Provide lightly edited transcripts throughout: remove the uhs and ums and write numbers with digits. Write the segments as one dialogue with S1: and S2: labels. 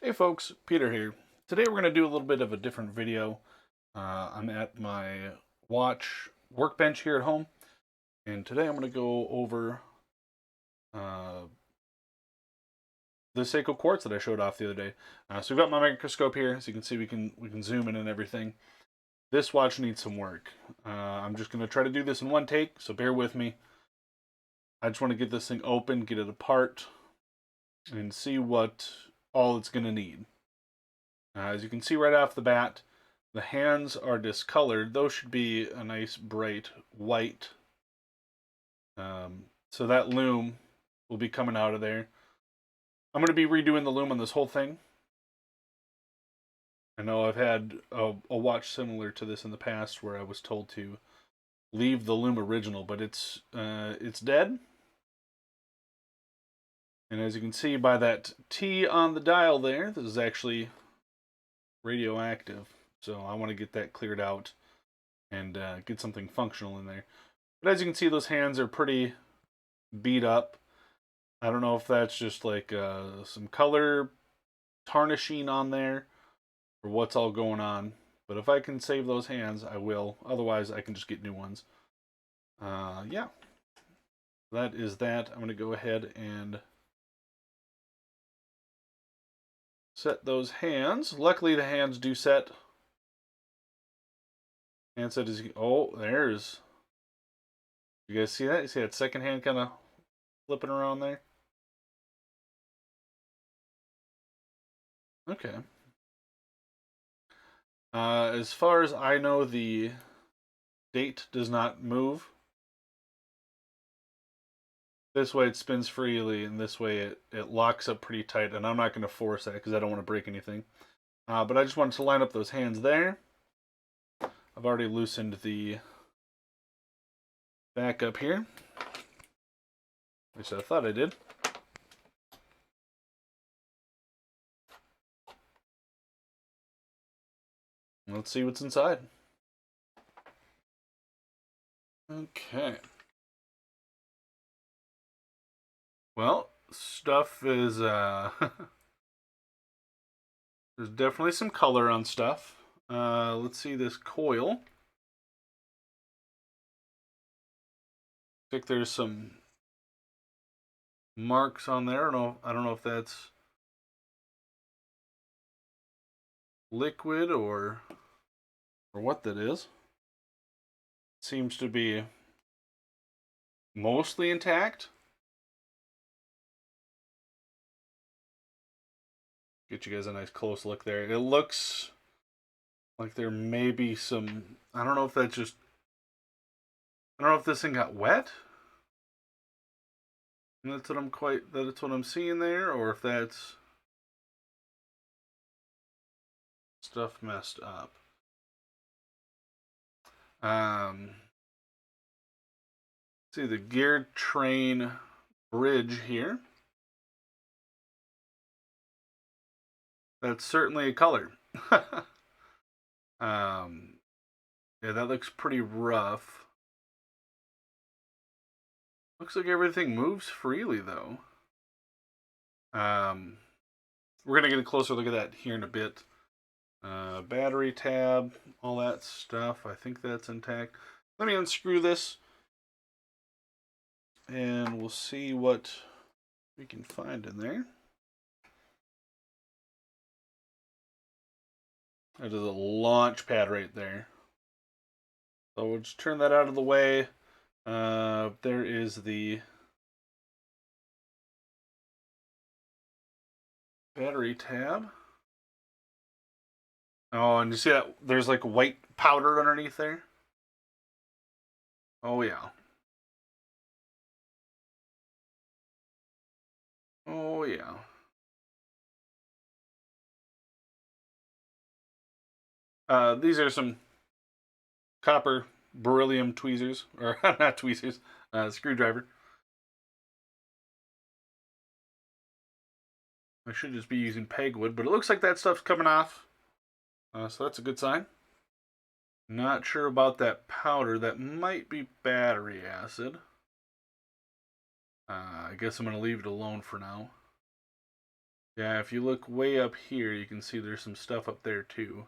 S1: Hey folks, Peter here. Today we're going to do a little bit of a different video. I'm at my watch workbench here at home, and today I'm going to go over uh, the Seiko quartz that I showed off the other day. So we've got my microscope here, so you can see we can zoom in and everything. This watch needs some work. I'm just going to try to do this in one take, so bear with me. I just want to get this thing open, get it apart, and see what all it's going to need. As you can see right off the bat, the hands are discolored. Those should be a nice bright white. So that loom will be coming out of there. I'm going to be redoing the loom on this whole thing. I know I've had a watch similar to this in the past where I was told to leave the loom original, but it's dead. And as you can see by that T on the dial there, this is actually radioactive. So I want to get that cleared out and get something functional in there. But as you can see, those hands are pretty beat up. I don't know if that's just like some color tarnishing on there or what's all going on. But if I can save those hands, I will. Otherwise, I can just get new ones. Yeah, that is that. I'm going to go ahead and set those hands. Luckily, the hands do set. Hand set is... Oh, there's... You guys see that? You see that second hand kind of flipping around there? Okay. As far as I know, the date does not move. This way it spins freely, and this way it locks up pretty tight, and I'm not going to force that because I don't want to break anything. But I just wanted to line up those hands there. I've already loosened the back up here. At least I thought I did. Let's see what's inside. Okay. Well, stuff is there's definitely some color on stuff. Let's see this coil. I think there's some marks on there. I don't know if that's liquid or what that is. Seems to be mostly intact. Get you guys a nice close look there. It looks like there may be some... I don't know if that's just... I don't know if this thing got wet. And that's what I'm seeing there, or if that's stuff messed up. See the geared train bridge here. That's certainly a color. Yeah, that looks pretty rough. Looks like everything moves freely, though. We're going to get a closer look at that here in a bit. Battery tab, all that stuff. I think that's intact. Let me unscrew this, and we'll see what we can find in there. That is a launch pad right there. So we'll just turn that out of the way. There is the battery tab. Oh, and you see that there's like white powder underneath there? Oh, yeah. Oh, yeah. These are some copper beryllium tweezers, or not tweezers, screwdriver. I should just be using pegwood, but it looks like that stuff's coming off. So that's a good sign. Not sure about that powder. That might be battery acid. I guess I'm going to leave it alone for now. Yeah, if you look way up here, you can see there's some stuff up there too.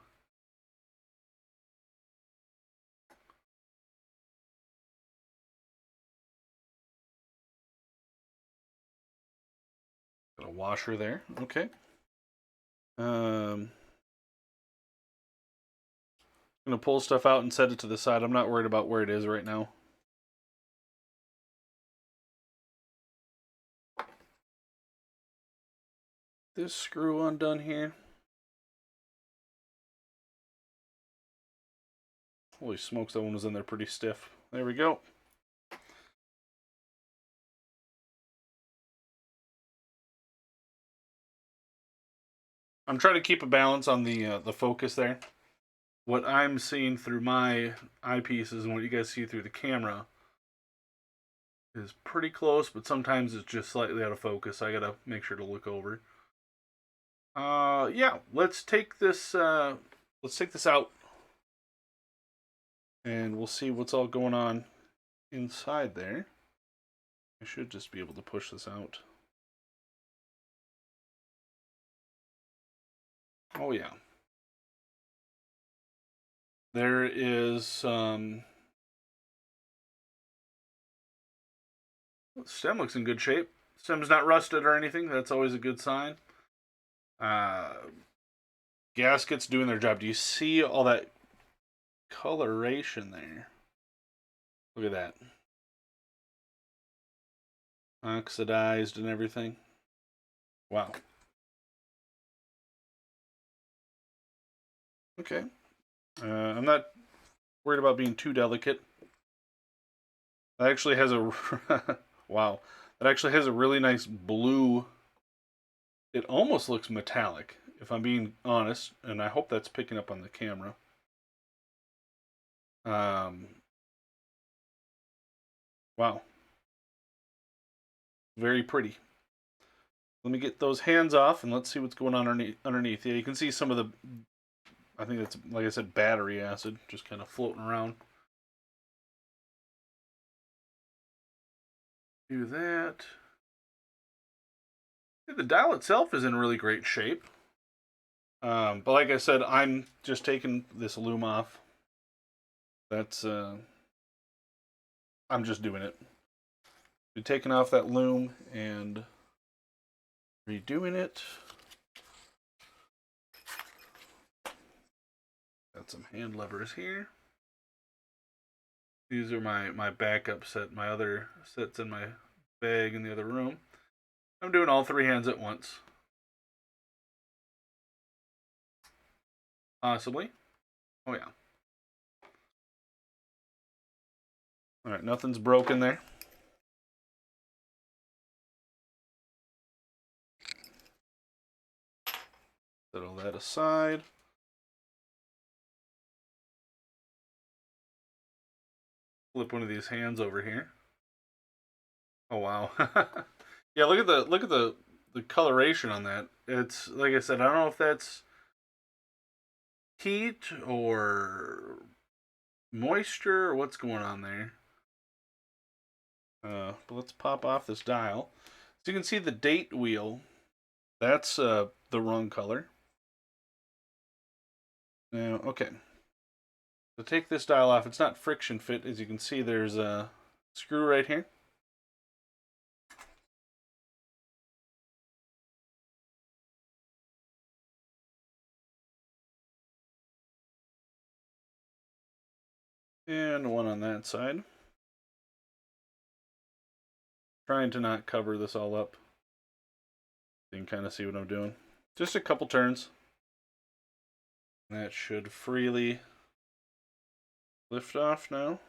S1: Got a washer there. Okay. I'm gonna pull stuff out and set it to the side. I'm not worried about where it is right now. This screw undone here. Holy smokes, that one was in there pretty stiff. There we go. I'm trying to keep a balance on the focus there. What I'm seeing through my eyepieces and what you guys see through the camera is pretty close, but sometimes it's just slightly out of focus. I gotta make sure to look over. Yeah, let's take this out, and we'll see what's all going on inside there. I should just be able to push this out. Oh yeah. There is stem looks in good shape. Stem's not rusted or anything. That's always a good sign. Gaskets doing their job. Do you see all that coloration there? Look at that. Oxidized and everything. Wow. Okay. I'm not worried about being too delicate. That actually has a wow. That actually has a really nice blue. It almost looks metallic, if I'm being honest, and I hope that's picking up on the camera. Wow. Very pretty. Let me get those hands off and let's see what's going on underneath. Yeah, you can see some of the, I think that's, like I said, battery acid just kind of floating around. Do that. The dial itself is in really great shape. But like I said, I'm just taking this loom off. That's, I'm just doing it. Be taking off that loom and redoing it. Got some hand levers here. These are my backup set. My other set's in my bag in the other room. I'm doing all three hands at once. Possibly. Oh yeah. Alright, nothing's broken there. Set all that aside. Flip one of these hands over here. Oh wow. Yeah, look at the coloration on that. It's like I said, I don't know if that's heat or moisture or what's going on there. But let's pop off this dial. So you can see the date wheel. That's the wrong color. Now, okay. So take this dial off. It's not friction fit. As you can see, there's a screw right here. And one on that side. Trying to not cover this all up. You can kind of see what I'm doing. Just a couple turns. That should freely lift off now.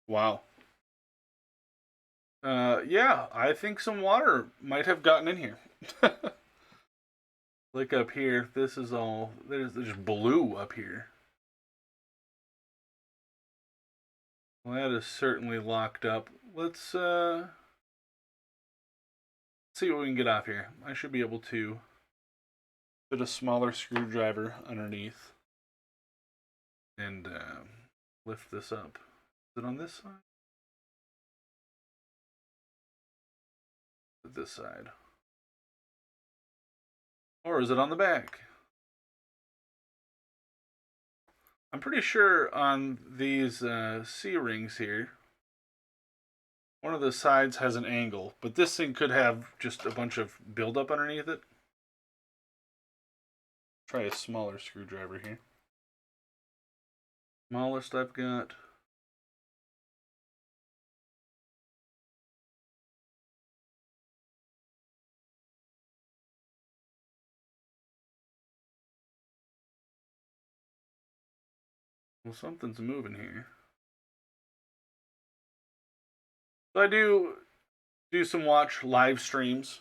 S1: Wow. Yeah, I think some water might have gotten in here. Look up here. This is all, there's blue up here. Well, that is certainly locked up. Let's see what we can get off here. I should be able to put a smaller screwdriver underneath and lift this up. Is it on this side? This side. Or is it on the back? I'm pretty sure on these C-rings here, one of the sides has an angle, but this thing could have just a bunch of buildup underneath it. Try a smaller screwdriver here. Smallest I've got. Well, something's moving here. So I do some watch live streams,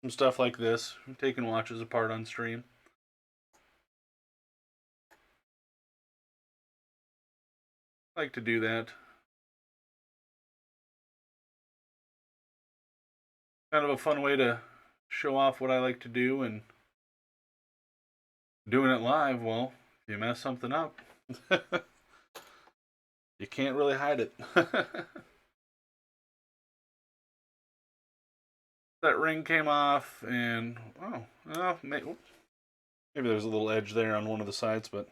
S1: some stuff like this. I'm taking watches apart on stream. I like to do that. Kind of a fun way to show off what I like to do, and doing it live, well, if you mess something up, you can't really hide it. That ring came off, and well, maybe there's a little edge there on one of the sides, but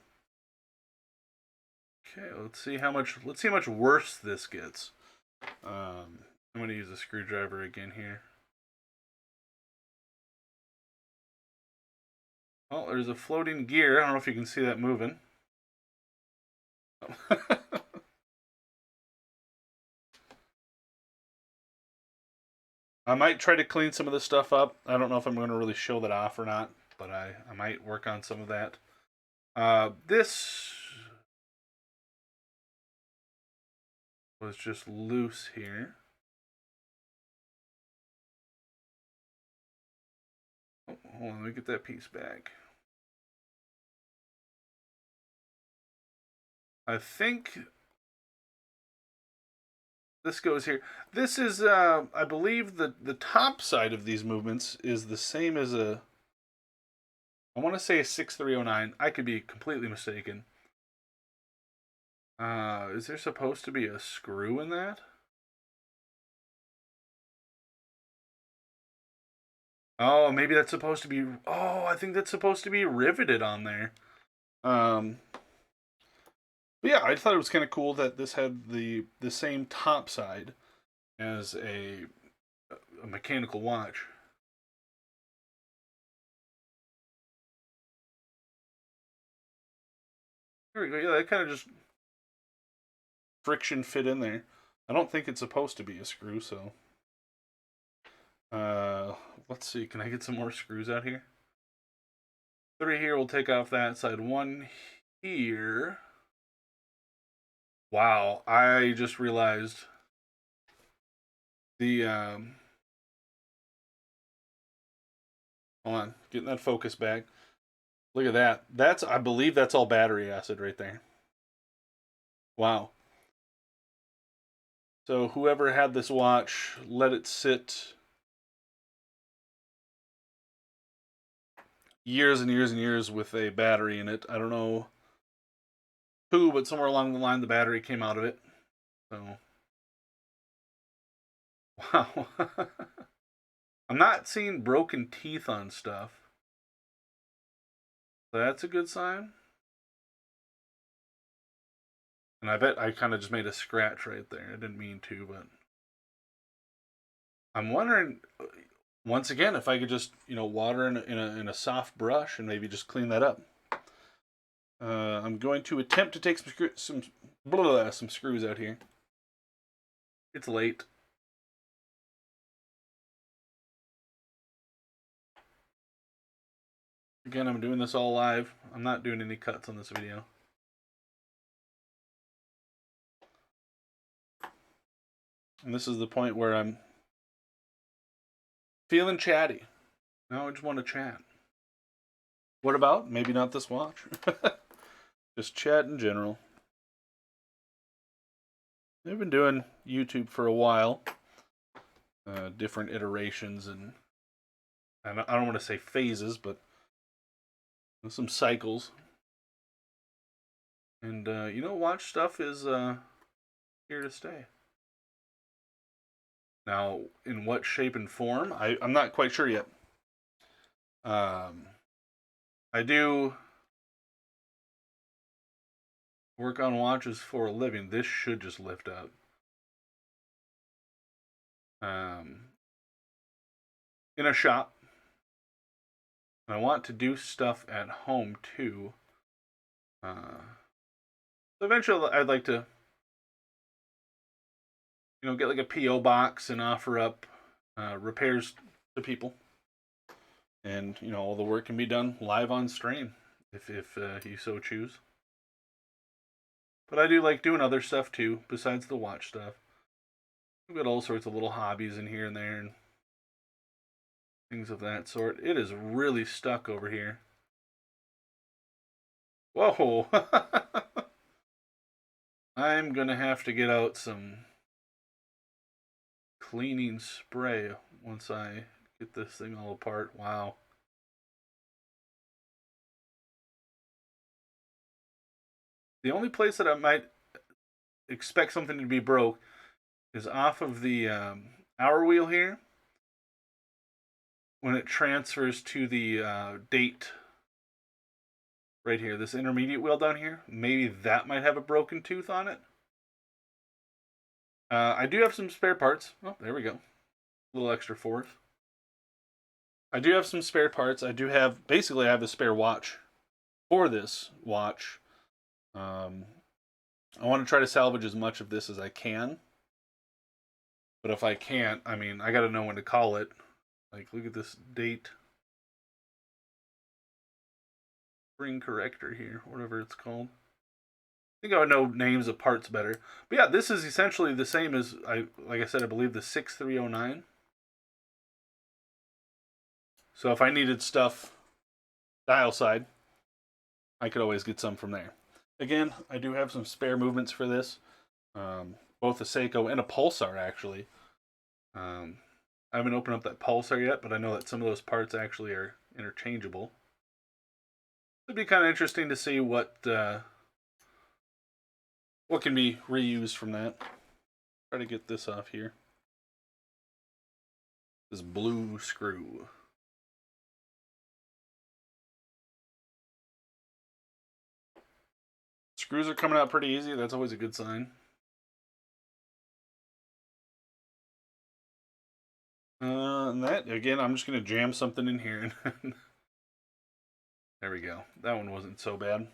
S1: okay, let's see how much worse this gets. I'm going to use a screwdriver again here. Oh, there's a floating gear. I don't know if you can see that moving. I might try to clean some of this stuff up. I don't know if I'm going to really show that off or not, but I might work on some of that. This was just loose here. Oh, hold on, let me get that piece back. I think this goes here. This is, I believe, the top side of these movements is the same as I want to say a 6309. I could be completely mistaken. Is there supposed to be a screw in that? Oh, maybe that's supposed to be... Oh, I think that's supposed to be riveted on there. But yeah, I thought it was kind of cool that this had the same top side as a mechanical watch. There we go. Yeah, that kind of just friction fit in there. I don't think it's supposed to be a screw, so... let's see. Can I get some more screws out here? 3 here. We'll take off that side. 1 here. Wow, I just realized the hold on, getting that focus back. Look at that. I believe that's all battery acid right there. Wow. So whoever had this watch, let it sit years and years and years with a battery in it. I don't know who, but somewhere along the line the battery came out of it. So wow. I'm not seeing broken teeth on stuff. So that's a good sign. And I bet I kind of just made a scratch right there. I didn't mean to, but I'm wondering once again if I could just, water in a soft brush and maybe just clean that up. I'm going to attempt to take some screws out here. It's late. Again, I'm doing this all live. I'm not doing any cuts on this video. And this is the point where I'm feeling chatty. Now I just want to chat. What about? Maybe not this watch. Just chat in general. I've been doing YouTube for a while. Different iterations and I don't want to say phases, but some cycles. And, you know, watch stuff is here to stay. Now, in what shape and form, I'm not quite sure yet. I do work on watches for a living. This should just lift up. In a shop. I want to do stuff at home too. So eventually, I'd like to, you know, get like a PO box and offer up repairs to people, and you know, all the work can be done live on stream if you so choose. But I do like doing other stuff too, besides the watch stuff. We've got all sorts of little hobbies in here and there, and things of that sort. It is really stuck over here. Whoa! I'm gonna have to get out some cleaning spray once I get this thing all apart. Wow. The only place that I might expect something to be broke is off of the hour wheel here. When it transfers to the date right here, this intermediate wheel down here, maybe that might have a broken tooth on it. I do have some spare parts. Oh, there we go. A little extra force. I do have some spare parts. I do have, basically I have a spare watch for this watch. I want to try to salvage as much of this as I can. But if I can't, I mean, I got to know when to call it. Like, look at this date. Spring corrector here, whatever it's called. I think I would know names of parts better. But yeah, this is essentially the same as, like I said, I believe the 6309. So if I needed stuff dial side, I could always get some from there. Again, I do have some spare movements for this. Both a Seiko and a Pulsar, actually. I haven't opened up that Pulsar yet, but I know that some of those parts actually are interchangeable. It'd be kind of interesting to see what can be reused from that. Try to get this off here. This blue screw. Screws are coming out pretty easy. That's always a good sign. And that, again, I'm just going to jam something in here. There we go. That one wasn't so bad.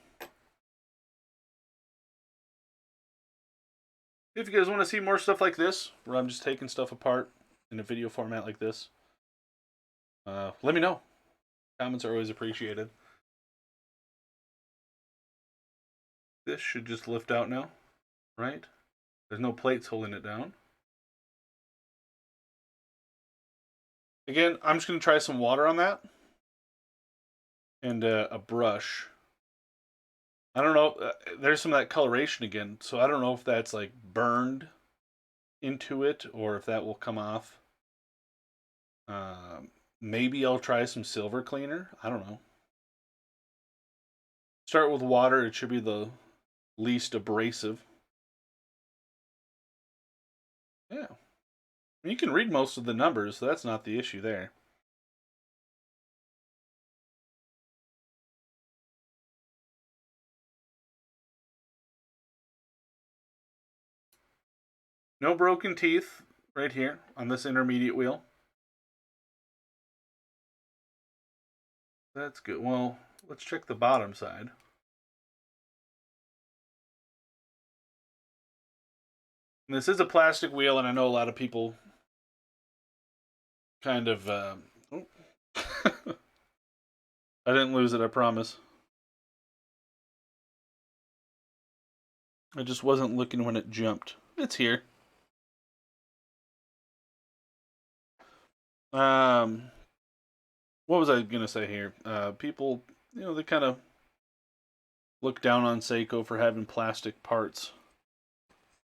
S1: If you guys want to see more stuff like this, where I'm just taking stuff apart in a video format like this, let me know. Comments are always appreciated. This should just lift out now, right? There's no plates holding it down. Again, I'm just going to try some water on that. And a brush. I don't know. There's some of that coloration again, so I don't know if that's like burned into it or if that will come off. Maybe I'll try some silver cleaner. I don't know. Start with water. It should be the least abrasive. Yeah. You can read most of the numbers, so that's not the issue there. No broken teeth right here on this intermediate wheel. That's good. Well, let's check the bottom side. And this is a plastic wheel, and I know a lot of people kind of... I didn't lose it, I promise. I just wasn't looking when it jumped. It's here. What was I gonna say here? People, you know, they kind of look down on Seiko for having plastic parts,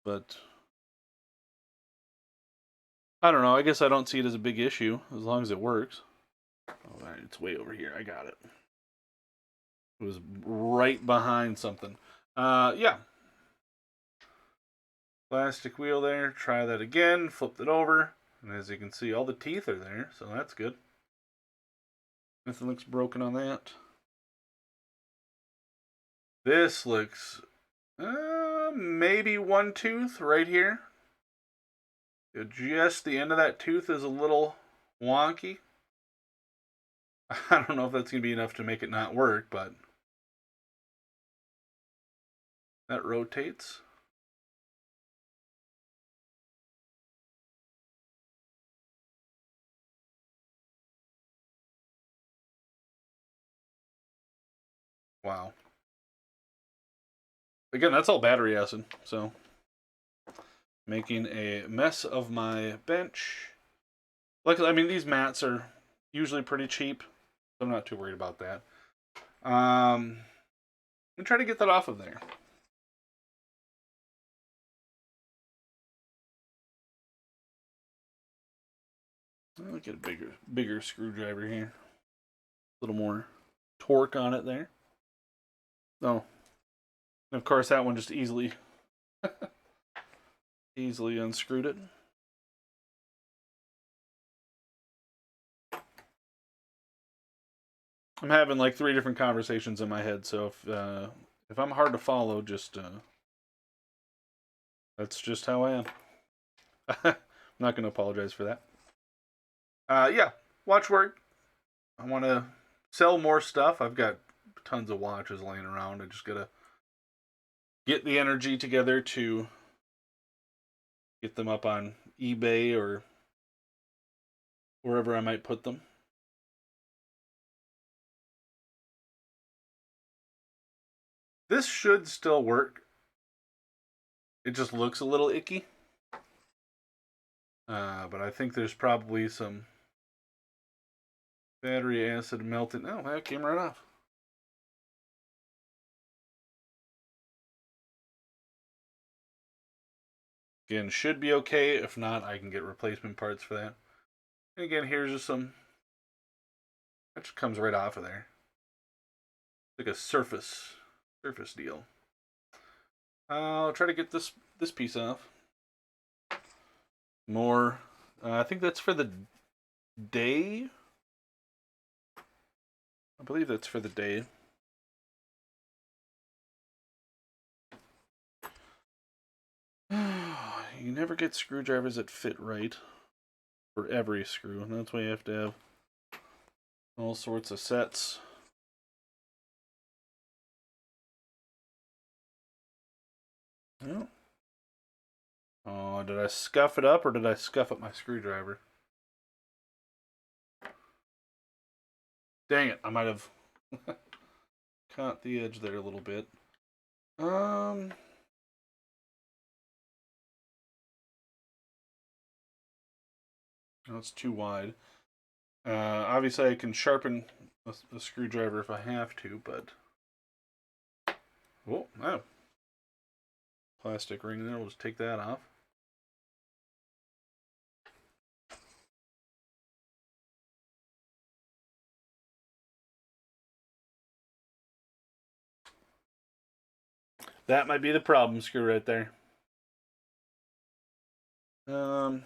S1: but I don't know. I guess I don't see it as a big issue as long as it works. All right, it's way over here. I got it. It was right behind something. Yeah. Plastic wheel there. Try that again. Flipped it over. And as you can see, all the teeth are there, so that's good. Nothing looks broken on that. This looks maybe one tooth right here. Just the end of that tooth is a little wonky. I don't know if that's going to be enough to make it not work, but that rotates. Wow. Again, that's all battery acid, so making a mess of my bench. Luckily, I mean, these mats are usually pretty cheap, so I'm not too worried about that. I'm try to get that off of there. I'll get a bigger screwdriver here. A little more torque on it there. Oh, and of course that one just easily unscrewed it. I'm having like 3 different conversations in my head, so if I'm hard to follow, just that's just how I am. I'm not going to apologize for that. Yeah, watch work. I want to sell more stuff. I've got tons of watches laying around. I just gotta get the energy together to get them up on eBay or wherever I might put them. This should still work. It just looks a little icky. But I think there's probably some battery acid melted. Oh, that came right off. Again, should be okay. If not, I can get replacement parts for that. And again, here's just some. That just comes right off of there. Like a surface deal. I'll try to get this piece off. More. I think that's for the day. I believe that's for the day. You never get screwdrivers that fit right for every screw, and that's why you have to have all sorts of sets. Yeah. Oh, did I scuff it up or did I scuff up my screwdriver? Dang it, I might have caught the edge there a little bit. No, it's too wide. Obviously, I can sharpen a screwdriver if I have to, but oh, plastic ring there. We'll just take that off. That might be the problem screw right there. And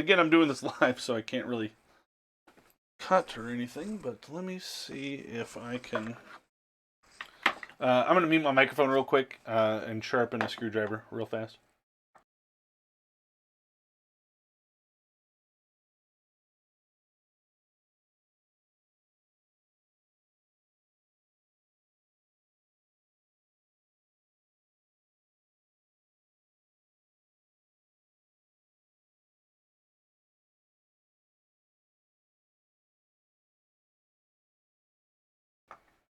S1: again, I'm doing this live, so I can't really cut or anything, but let me see if I can. I'm going to mute my microphone real quick and sharpen a screwdriver real fast.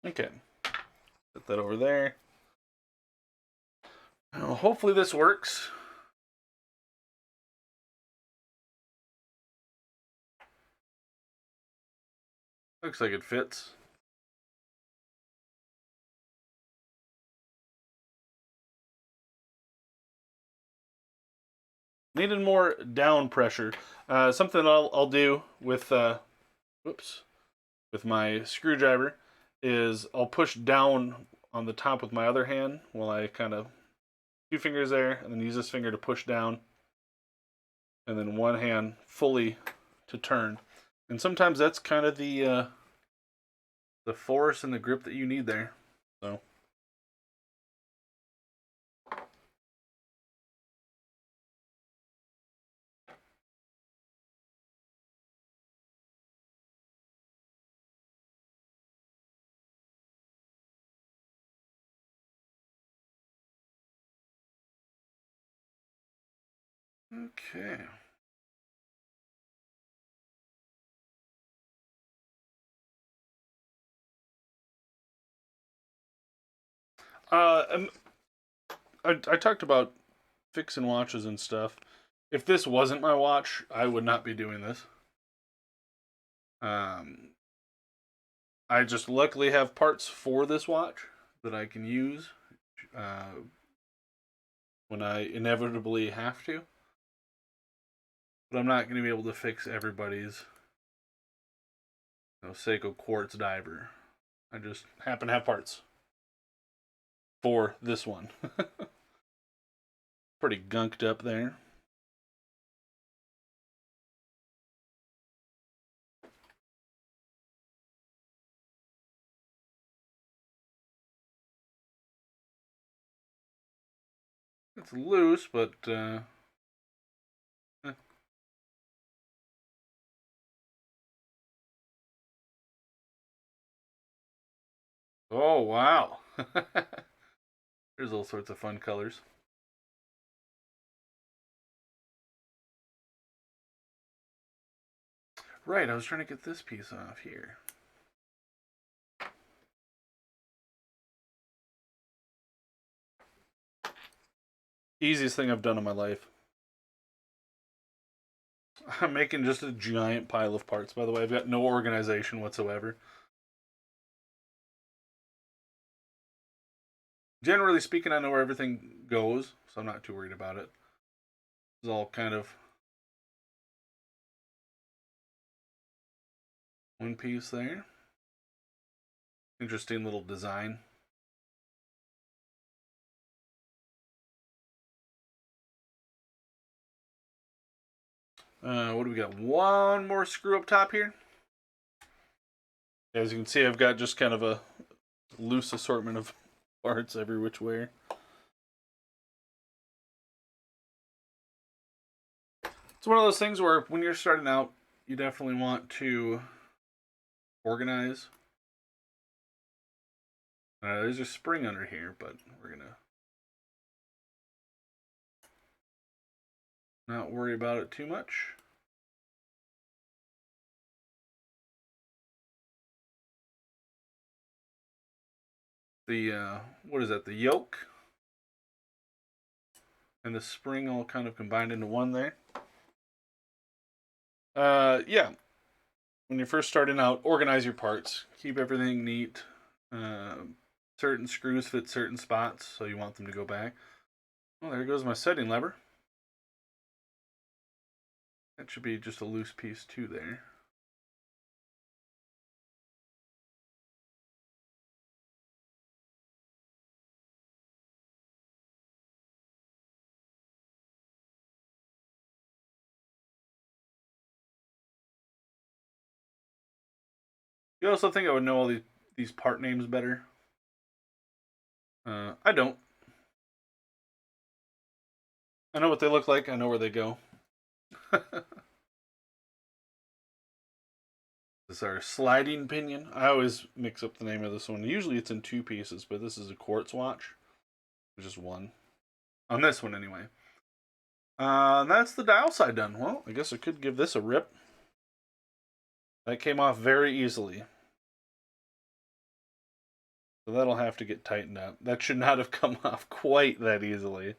S1: Okay. Put that over there. Now, hopefully this works. Looks like it fits. Needed more down pressure. Something I'll do with with my screwdriver is I'll push down on the top with my other hand while I kind of 2 fingers there, and then use this finger to push down, and then one hand fully to turn. And sometimes that's kind of the force and the grip that you need there. So. Okay. I talked about fixing watches and stuff. If this wasn't my watch, I would not be doing this. I just luckily have parts for this watch that I can use when I inevitably have to. But I'm not going to be able to fix everybody's Seiko Quartz Diver. I just happen to have parts for this one. Pretty gunked up there. It's loose, but oh wow. There's all sorts of fun colors. Right, I was trying to get this piece off here. Easiest thing I've done in my life. I'm making just a giant pile of parts, by the way. I've got no organization whatsoever. Generally speaking, I know where everything goes, so I'm not too worried about it. It's all kind of one piece there. Interesting little design. What do we got? One more screw up top here. As you can see, I've got just kind of a loose assortment of parts every which way. It's one of those things where when you're starting out, you definitely want to organize. There's a spring under here, but we're gonna not worry about it too much. The what is that? The yoke and the spring all kind of combined into one there. Yeah. When you're first starting out, organize your parts. Keep everything neat. Certain screws fit certain spots, so you want them to go back. Oh, there goes my setting lever. That should be just a loose piece too there. You also think I would know all these part names better? I don't. I know what they look like. I know where they go. This is our sliding pinion. I always mix up the name of this one. Usually it's in 2 pieces, but this is a quartz watch. Just one. On this one, anyway. That's the dial side done. Well, I guess I could give this a rip. That came off very easily. So that'll have to get tightened up. That should not have come off quite that easily.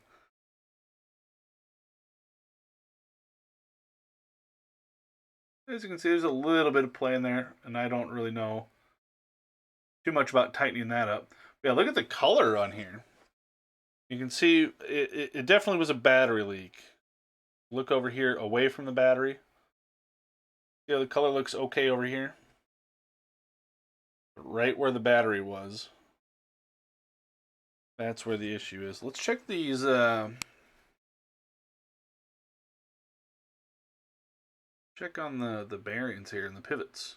S1: As you can see, there's a little bit of play in there, and I don't really know too much about tightening that up. But yeah, look at the color on here. You can see it definitely was a battery leak. Look over here away from the battery. Yeah, the color looks okay over here. Right where the battery was. That's where the issue is. Let's check these. Check on the bearings here and the pivots.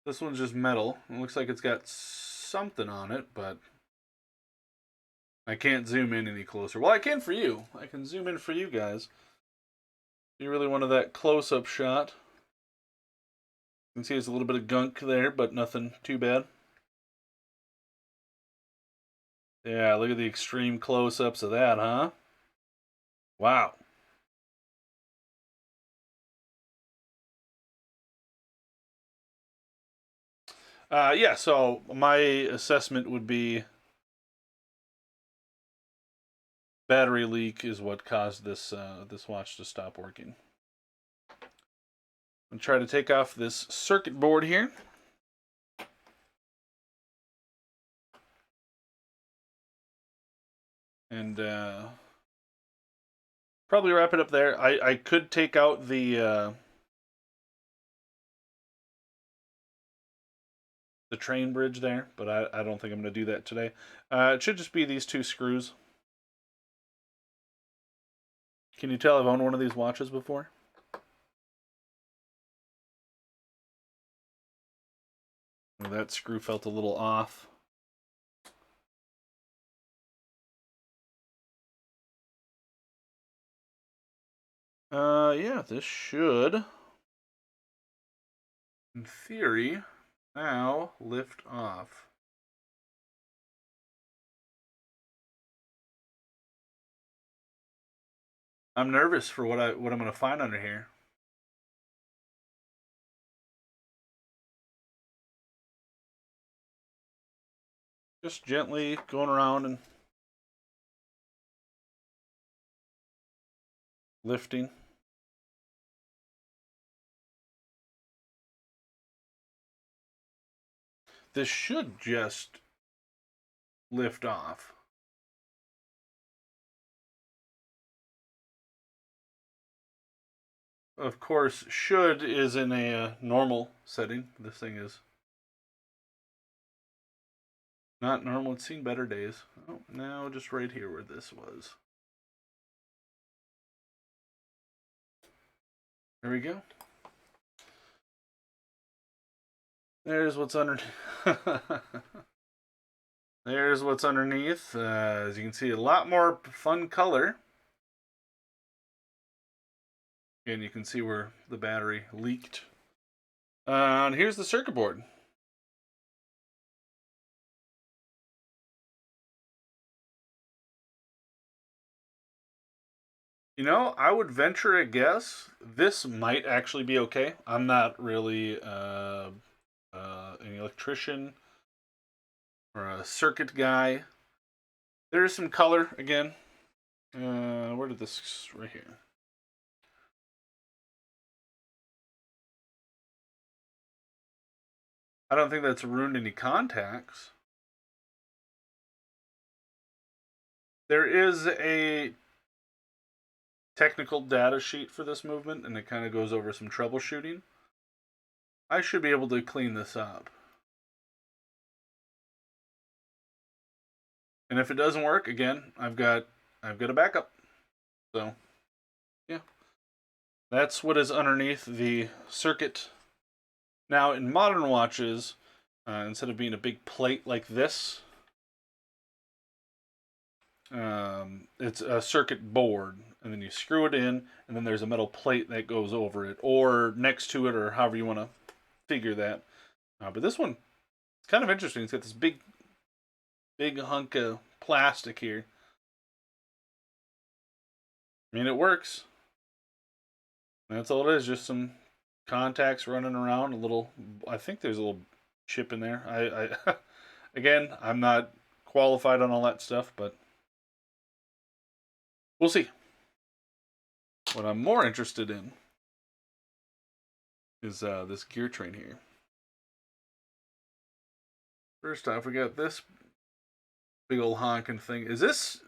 S1: This one's just metal. It looks like it's got something on it, but I can't zoom in any closer. Well, I can for you. I can zoom in for you guys. You really wanted that close-up shot. You can see there's a little bit of gunk there, but nothing too bad. Yeah, look at the extreme close-ups of that, huh? Wow. Yeah, so my assessment would be battery leak is what caused this this watch to stop working. I'm going to try to take off this circuit board here. And probably wrap it up there. I could take out the train bridge there, but I don't think I'm going to do that today. It should just be these two screws. Can you tell I've owned one of these watches before? Well, that screw felt a little off. Yeah, this should, in theory, now lift off. I'm nervous for what I'm going to find under here. Just gently going around and lifting. This should just lift off. Of course, should is in a normal setting. This thing is not normal. It's seen better days. Oh, now just right here where this was. There we go. There's what's underneath. There's what's underneath. As you can see, a lot more fun color. And you can see where the battery leaked. And here's the circuit board. You know, I would venture a guess this might actually be okay. I'm not really an electrician or a circuit guy. There is some color again. Where did this right here? I don't think that's ruined any contacts. There is a technical data sheet for this movement, and it kind of goes over some troubleshooting. I should be able to clean this up. And if it doesn't work, again, I've got a backup. So, yeah. That's what is underneath the circuit. Now, in modern watches, instead of being a big plate like this, it's a circuit board, and then you screw it in, and then there's a metal plate that goes over it, or next to it, or however you want to figure that. But this one, it's kind of interesting. It's got this big hunk of plastic here. I mean, it works. That's all it is, just some contacts running around, a little, I think there's a little chip in there. I again, I'm not qualified on all that stuff, but we'll see. What I'm more interested in is this gear train here. First off, we got this big old honking thing. Is this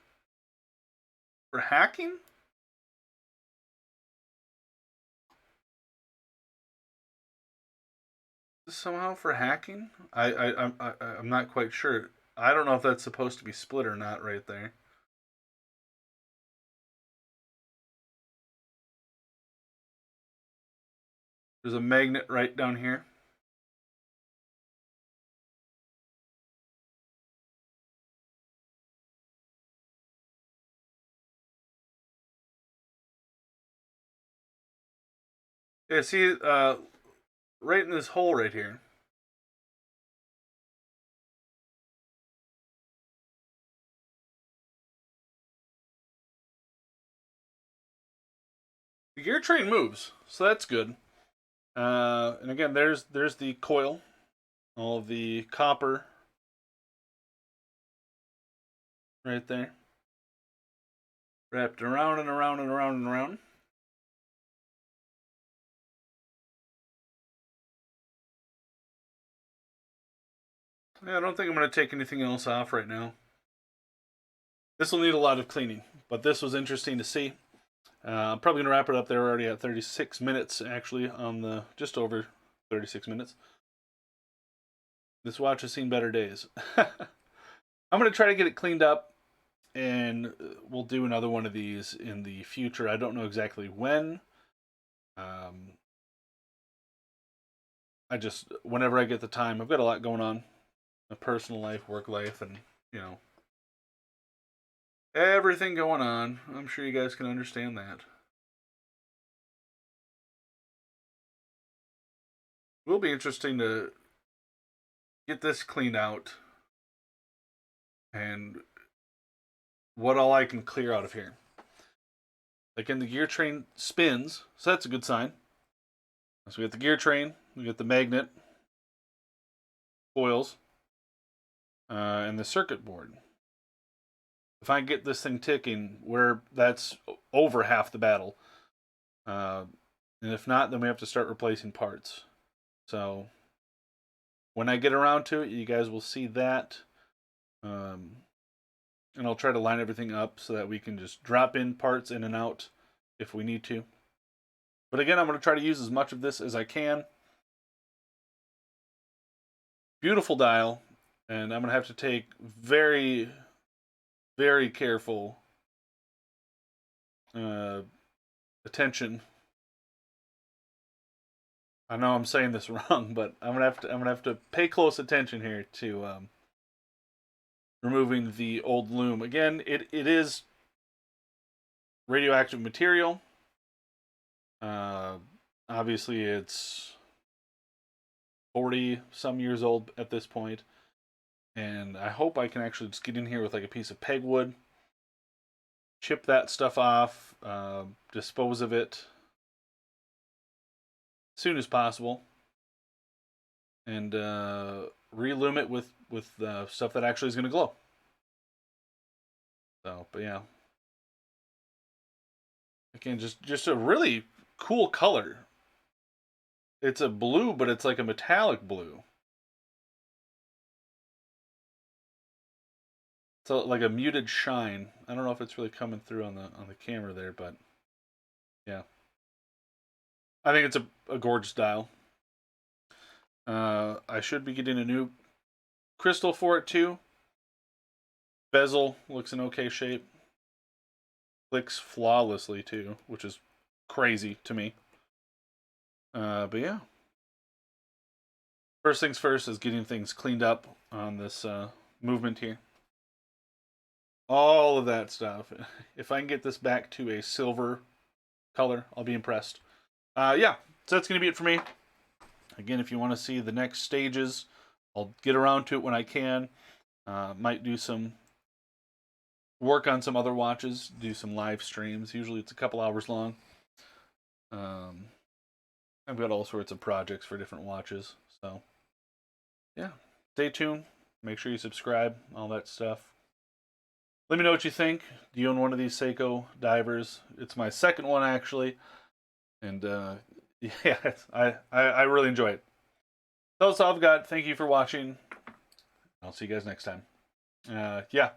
S1: for hacking? somehow for hacking. I'm not quite sure. I don't know if that's supposed to be split or not right there. There's a magnet right down here. Yeah, see, right in this hole right here. The gear train moves, so that's good. And again, there's the coil, all of the copper right there, wrapped around and around and around and around. Yeah, I don't think I'm going to take anything else off right now. This will need a lot of cleaning, but this was interesting to see. I'm probably going to wrap it up there. We're already at 36 minutes, actually, on the just over 36 minutes. This watch has seen better days. I'm going to try to get it cleaned up, and we'll do another one of these in the future. I don't know exactly when. I just, whenever I get the time, I've got a lot going on. My personal life, work life, and, you know, everything going on. I'm sure you guys can understand that. It will be interesting to get this cleaned out and what all I can clear out of here. Again, the gear train spins, so that's a good sign. So we got the gear train, we got the magnet, coils, and the circuit board. If I get this thing ticking, that's over half the battle. And if not, then we have to start replacing parts. So when I get around to it, you guys will see that. And I'll try to line everything up so that we can just drop in parts in and out if we need to. But again, I'm going to try to use as much of this as I can. Beautiful dial, and I'm going to have to take very, very careful attention. I know I'm saying this wrong, but I'm gonna have to pay close attention here to removing the old loom. Again, it is radioactive material. Obviously, it's 40 some years old at this point, and I hope I can actually just get in here with like a piece of pegwood, chip that stuff off, dispose of it as soon as possible, and relume it with stuff that actually is going to glow. So, but yeah, again, just a really cool color. It's a blue, but it's like a metallic blue. So like a muted shine. I don't know if it's really coming through on the camera there, but yeah, I think it's a gorgeous dial. I should be getting a new crystal for it too. Bezel looks in okay shape. Clicks flawlessly too, which is crazy to me. But yeah. First things first is getting things cleaned up on this movement here. All of that stuff. If I can get this back to a silver color, I'll be impressed. Yeah, so that's going to be it for me. Again, if you want to see the next stages, I'll get around to it when I can. Might do some work on some other watches, do some live streams. Usually it's a couple hours long. I've got all sorts of projects for different watches. So, yeah, stay tuned. Make sure you subscribe, all that stuff. Let me know what you think. Do you own one of these Seiko divers? It's my second one, actually. And, yeah, I really enjoy it. So that's all I've got. Thank you for watching. I'll see you guys next time. Yeah.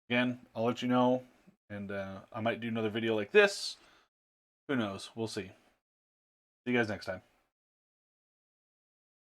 S1: Again, I'll let you know. And I might do another video like this. Who knows? We'll see. See you guys next time.